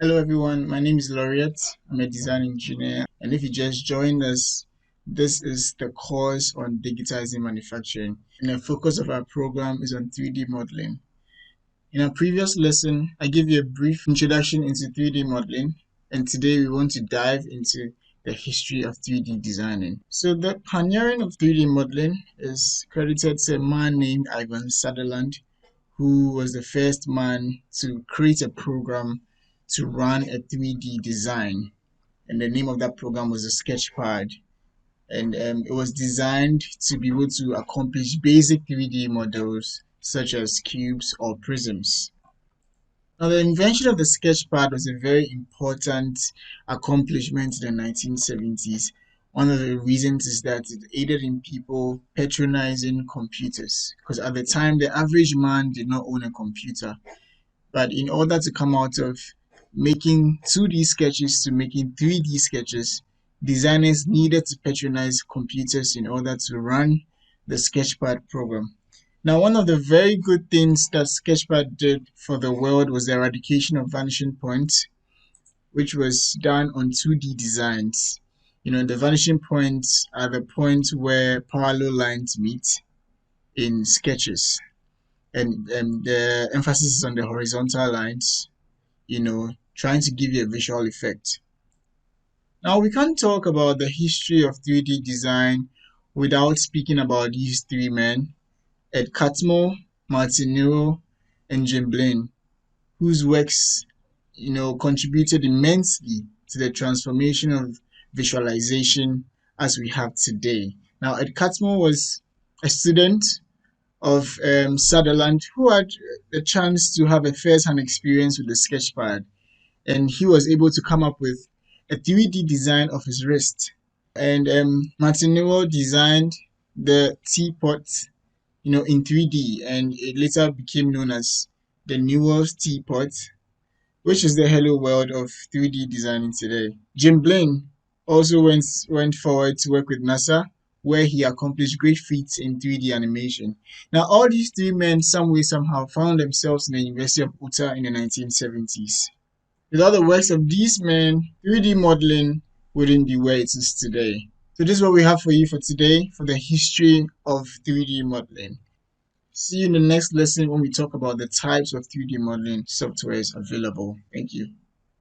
Hello everyone, my name is Laureate. I'm a design engineer, and if you just joined us, this is the course on digitizing manufacturing. And the focus of our program is on 3D modeling. In our previous lesson, I gave you a brief introduction into 3D modeling, and today we want to dive into the history of 3D designing. So the pioneering of 3D modeling is credited to a man named Ivan Sutherland, who was the first man to create a program to run a 3D design. And the name of that program was a Sketchpad. And it was designed to be able to accomplish basic 3D models such as cubes or prisms. Now, the invention of the Sketchpad was a very important accomplishment in the 1970s. One of the reasons is that it aided in people patronizing computers, because at the time, the average man did not own a computer. But in order to come out of making 2D sketches to making 3D sketches, designers needed to patronize computers in order to run the Sketchpad program. Now, one of the very good things that Sketchpad did for the world was the eradication of vanishing points, which was done on 2D designs. The vanishing points are the points where parallel lines meet in sketches, and the emphasis is on the horizontal lines, trying to give you a visual effect. Now, we can't talk about the history of 3D design without speaking about these three men, Ed Catmull, Martin Nero, and Jim Blaine, whose works, contributed immensely to the transformation of visualization as we have today. Now, Ed Catmull was a student of Sutherland who had the chance to have a first-hand experience with the Sketchpad, and he was able to come up with a 3D design of his wrist. And Martin Nero designed the teapot in 3D, and it later became known as the Newell's teapot, which is the hello world of 3D designing today. Jim Blaine also went forward to work with NASA, where he accomplished great feats in 3D animation. Now, all these three men, some way, somehow, found themselves in the University of Utah in the 1970s. Without the works of these men, 3D modeling wouldn't be where it is today. So this is what we have for you for today for the history of 3D modeling. See you in the next lesson when we talk about the types of 3D modeling softwares available. Thank you.